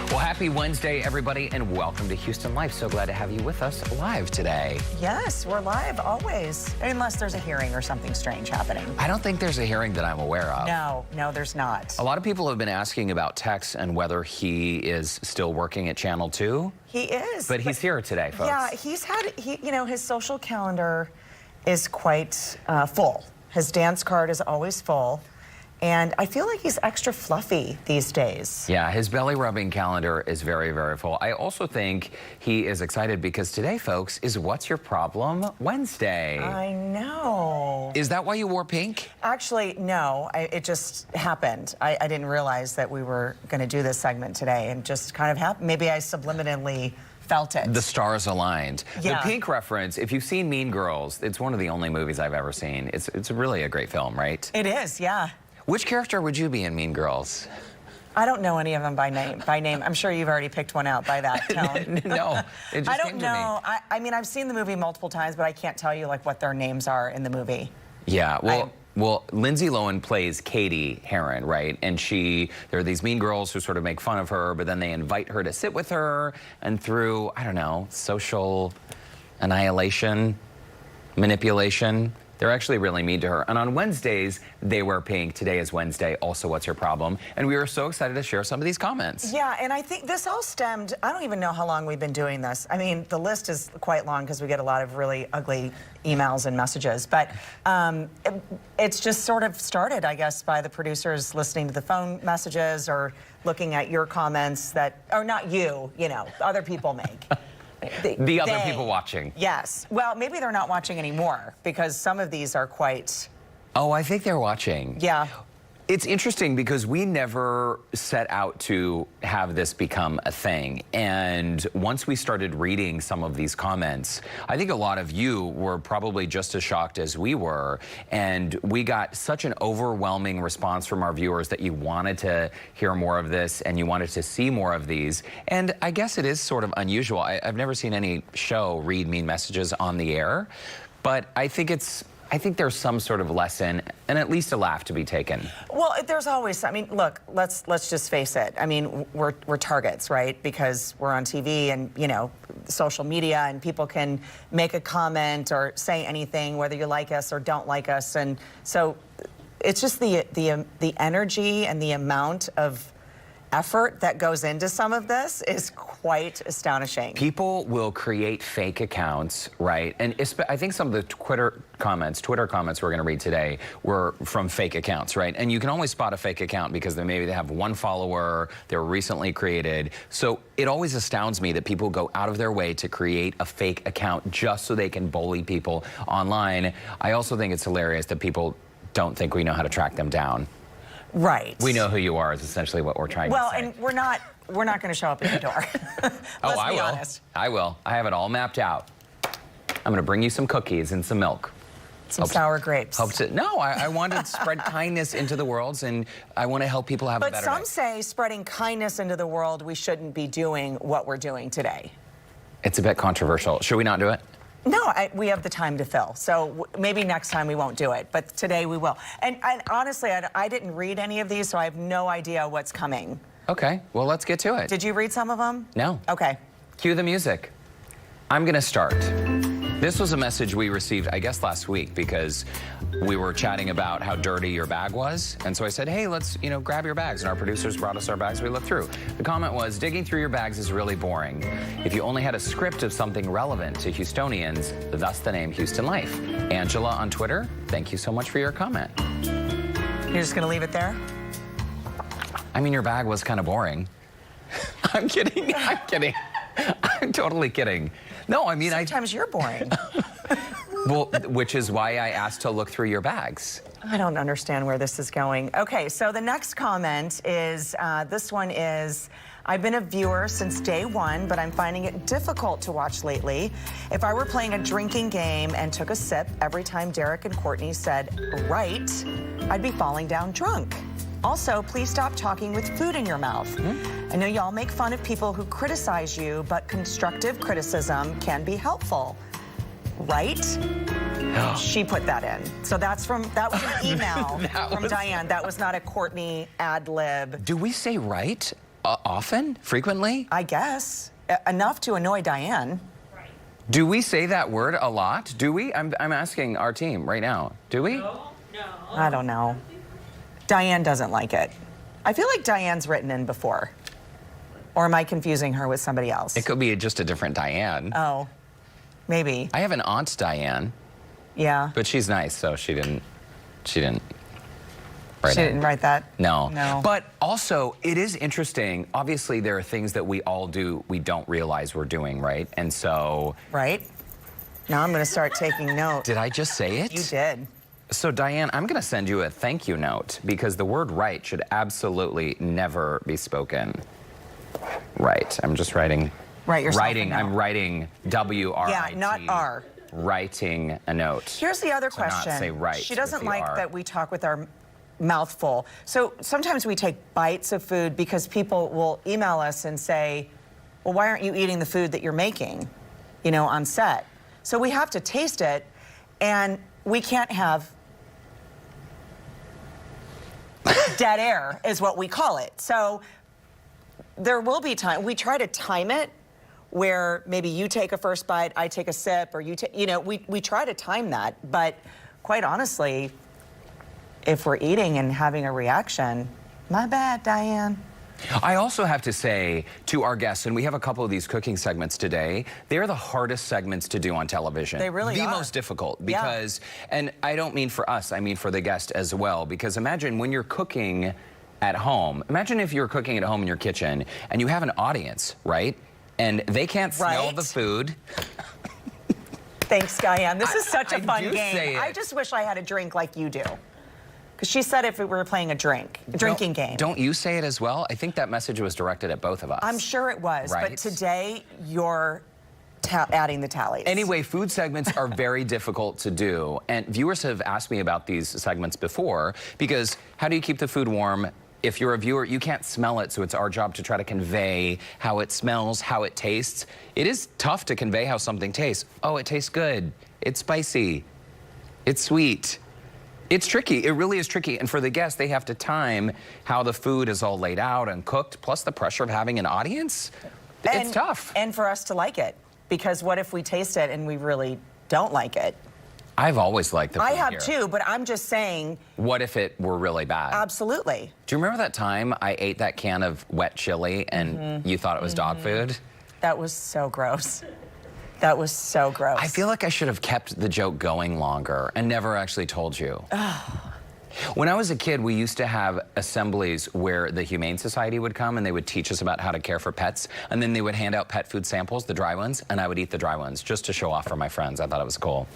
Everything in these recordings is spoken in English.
Well, happy Wednesday, everybody, and welcome to Houston Life. So glad to have you with us live today. Yes, we're live always, unless there's a hearing or something strange happening. I don't think there's a hearing that I'm aware of. No, there's not. A lot of people have been asking about Tex and whether he is still working at Channel 2. He is. But he's here today, folks. Yeah, his social calendar is quite full. His dance card is always full. And I feel like he's extra fluffy these days. Yeah, his belly rubbing calendar is very, very full. I also think he is excited because today, folks, is What's Your Problem Wednesday. I know. Is that why you wore pink? Actually, no. It just happened. I didn't realize that we were going to do this segment today, and just kind of happened. Maybe I subliminally felt it. The stars aligned. Yeah. The pink reference, if you've seen Mean Girls, it's one of the only movies I've ever seen. It's really a great film, right? It is, yeah. Which character would you be in Mean Girls? I don't know any of them by name. I'm sure you've already picked one out by that tone. No, it just I don't came to know. me. I mean, I've seen the movie multiple times, but I can't tell you like what their names are in the movie. Yeah, well, Lindsay Lohan plays Katie Heron, right? And there are these mean girls who sort of make fun of her, but then they invite her to sit with her, and through, I don't know, social annihilation, manipulation, they're actually really mean to her. And on Wednesdays, they wear pink. Today is Wednesday. Also, What's Your Problem? And we were so excited to share some of these comments. Yeah, and I think this all stemmed, I don't even know how long we've been doing this. I mean, the list is quite long because we get a lot of really ugly emails and messages. But it's just sort of started, I guess, by the producers listening to the phone messages or looking at your comments that, or not you know, other people make. The other people watching. Yes. Well, maybe they're not watching anymore because some of these are quite... Oh, I think they're watching. Yeah. It's interesting because we never set out to have this become a thing. And once we started reading some of these comments, I think a lot of you were probably just as shocked as we were. And we got such an overwhelming response from our viewers that you wanted to hear more of this and you wanted to see more of these. And I guess it is sort of unusual. I've never seen any show read mean messages on the air, but I think there's some sort of lesson and at least a laugh to be taken. Well, there's always, I mean, look, let's just face it. I mean, we're targets, right? Because we're on TV and, you know, social media, and people can make a comment or say anything, whether you like us or don't like us. And so it's just the energy and the amount of effort that goes into some of this is quite astonishing. People will create fake accounts, right? And I think some of the Twitter comments we're going to read today were from fake accounts, right? And you can always spot a fake account because maybe they have one follower, they were recently created. So it always astounds me that people go out of their way to create a fake account just so they can bully people online. I also think it's hilarious that people don't think we know how to track them down. Right. We know who you are is essentially what we're trying to say. Well, and we're not going to show up at your door. Let's be honest. I will. I have it all mapped out. I'm going to bring you some cookies and some milk. Some sour grapes. I want to spread kindness into the world, and I want to help people have a better day. But some say spreading kindness into the world, we shouldn't be doing what we're doing today. It's a bit controversial. Should we not do it? No, we have the time to fill. So maybe next time we won't do it, but today we will. And honestly, I didn't read any of these, so I have no idea what's coming. Okay, well, let's get to it. Did you read some of them? No. Okay. Cue the music. I'm going to start. This was a message we received, I guess, last week because we were chatting about how dirty your bag was. And so I said, hey, let's, grab your bags. And our producers brought us our bags. We looked through. The comment was, digging through your bags is really boring. If you only had a script of something relevant to Houstonians, thus the name Houston Life. Angela on Twitter, thank you so much for your comment. You're just going to leave it there? I mean, your bag was kind of boring. I'm kidding. I'm kidding. I'm totally kidding. No, I mean, sometimes you're boring. Well, which is why I asked to look through your bags. I don't understand where this is going. Okay, so the next comment is, this one is, I've been a viewer since day one, but I'm finding it difficult to watch lately. If I were playing a drinking game and took a sip every time Derek and Courtney said, right, I'd be falling down drunk. Also, please stop talking with food in your mouth. I know y'all make fun of people who criticize you, but constructive criticism can be helpful. Right? She put that in. So that was an email from Diane. That was not a Courtney ad lib. Do we say right Often? Frequently? I guess. Enough to annoy Diane. Do we say that word a lot? Do we? I'm asking our team right now. Do we? No. I don't know. Diane doesn't like it. I feel like Diane's written in before. Or am I confusing her with somebody else? It could be just a different Diane. Oh, maybe. I have an aunt Diane, Yeah. but she's nice, so she didn't She write it. didn't write that? No. No. But also, it is interesting. Obviously, there are things that we all do we don't realize we're doing, right? And so... Right? Now I'm going to start taking note. Did I just say it? You did. So, Diane, I'm going to send you a thank you note because the word right should absolutely never be spoken. Right. I'm just writing. Write yourself a Writing. note. I'm writing W-R-I-T. Yeah, not R. Writing a note. Here's the other So not question. say right She with doesn't the like R. that we talk with our mouth full. So sometimes we take bites of food because people will email us and say, well, why aren't you eating the food that you're making, you know, on set? So we have to taste it, and we can't have dead air is what we call it. So there will be time. We try to time it where maybe you take a first bite, I take a sip, or you take, you know, we try to time that. But quite honestly, if we're eating and having a reaction, my bad, Diane. I also have to say to our guests, and we have a couple of these cooking segments today, they're the hardest segments to do on television. They really are. The most difficult Yeah. because, and I don't mean for us, I mean for the guest as well, because imagine when you're cooking at home, imagine if you're cooking at home in your kitchen and you have an audience, right? And they can't smell Right. the food. Thanks, Diane. This is such a I fun do say game. it. I just wish I had a drink like you do. Because she said if we were playing a drinking game. Don't you say it as well? I think that message was directed at both of us. I'm sure it was, Right. but today you're adding the tallies. Anyway, food segments are very difficult to do. And viewers have asked me about these segments before because how do you keep the food warm? If you're a viewer, you can't smell it, so it's our job to try to convey how it smells, how it tastes. It is tough to convey how something tastes. Oh, it tastes good. It's spicy. It's sweet. It's tricky. It really is tricky. And for the guests, they have to time how the food is all laid out and cooked, plus the pressure of having an audience. It's tough. And for us to like it. Because what if we taste it and we really don't like it? I've always liked the food I have here. too, but I'm just saying, What if it were really bad? absolutely. Do you remember that time I ate that can of wet chili and you thought it was dog food? That was so gross. That was so gross. I feel like I should have kept the joke going longer and never actually told you. When I was a kid, we used to have assemblies where the Humane Society would come and they would teach us about how to care for pets. And then they would hand out pet food samples, the dry ones, and I would eat the dry ones just to show off for my friends. I thought it was cool.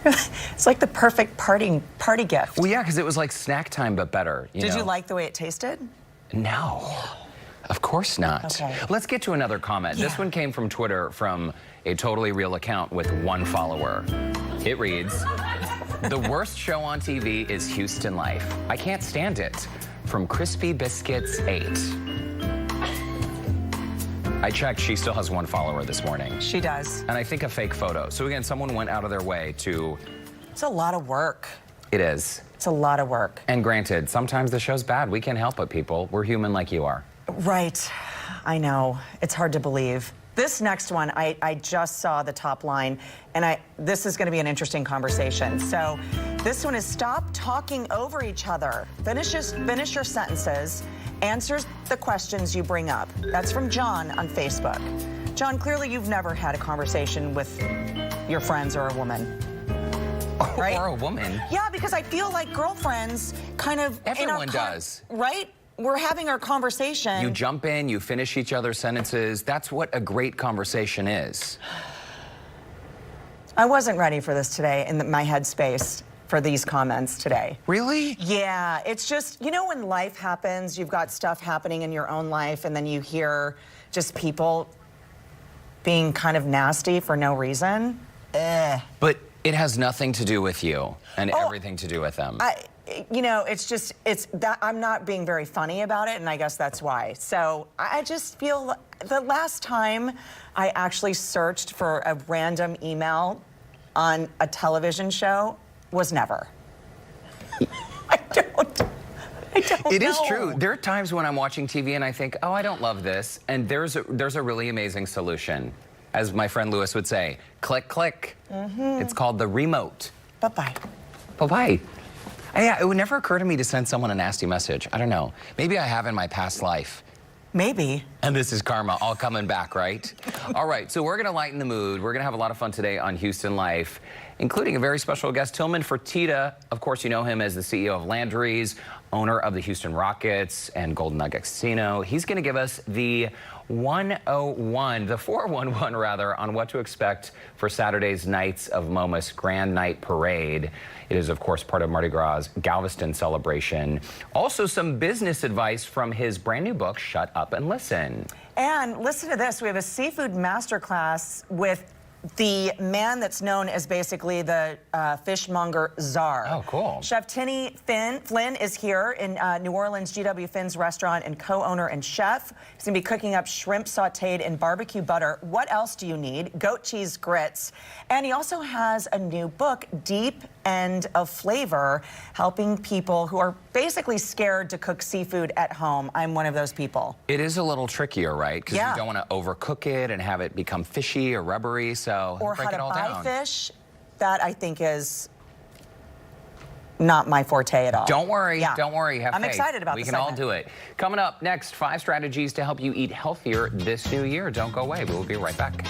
It's like the perfect party gift. Well, yeah, because it was like snack time, but better. Did know? you like the way it tasted? No. Of course not. Okay. Let's get to another comment. This Yeah. one came from Twitter from a totally real account with 1 follower. It reads, "The worst show on TV is Houston Life. I can't stand it." From Crispy Biscuits 8. I checked, she still has 1 follower this morning. She does. And I think a fake photo. So again, someone went out of their way to, It's a lot of work. it is. It's a lot of work. And granted, sometimes the show's bad. We can't help it, people. We're human like you are. Right. I know. It's hard to believe. This next one, I just saw the top line, and this is going to be an interesting conversation. So this one is stop talking over each other. Finish your sentences. Answer the questions you bring up. That's from John on Facebook. John, clearly you've never had a conversation with your friends or a woman. Right? Or a woman. Yeah, because I feel like girlfriends kind of... Everyone does. Right? We're having our conversation. You jump in, you finish each other's sentences. That's what a great conversation is. I wasn't ready for this today in my headspace for these comments today. Really? Yeah, it's just, you know, when life happens, you've got stuff happening in your own life, and then you hear just people being kind of nasty for no reason. But it has nothing to do with you and everything to do with them. You know, it's that I'm not being very funny about it, and I guess that's why. So I just feel the last time I actually searched for a random email on a television show was never. I It is know. true. There are times when I'm watching TV and I think, oh, I don't love this. And there's a really amazing solution. As my friend Lewis would say, click, click. It's called the remote. Bye-bye. Bye-bye. Yeah, it would never occur to me to send someone a nasty message. I don't know. Maybe I have in my past life. Maybe. And this is karma, all coming back, right? All right, so we're going to lighten the mood. We're going to have a lot of fun today on Houston Life, including a very special guest, Tillman Fertitta. Of course, you know him as the CEO of Landry's, owner of the Houston Rockets and Golden Nugget Casino. He's going to give us the 411 rather, on what to expect for Saturday's Knights of Momus Grand Night Parade. It is, of course, part of Mardi Gras' Galveston celebration. Also, some business advice from his brand new book, Shut Up and Listen. And listen to this. We have a seafood masterclass with the man that's known as basically the fishmonger czar. Oh, cool. Chef Tinny Flynn is here in New Orleans' GW Finn's restaurant and co-owner and chef. He's going to be cooking up shrimp sauteed in barbecue butter. What else do you need? Goat cheese grits. And he also has a new book, Deep End of Flavor, helping people who are basically scared to cook seafood at home. I'm one of those people. It is a little trickier, right? Because Yeah. you don't want to overcook it and have it become fishy or rubbery, so Or break how it to all buy down. fish. That, I think, is not my forte at all. Don't worry, Yeah. don't worry. Have I'm faith. excited about We the can all segment. do it. Coming up next, 5 strategies to help you eat healthier this new year. Don't go away. We'll be right back.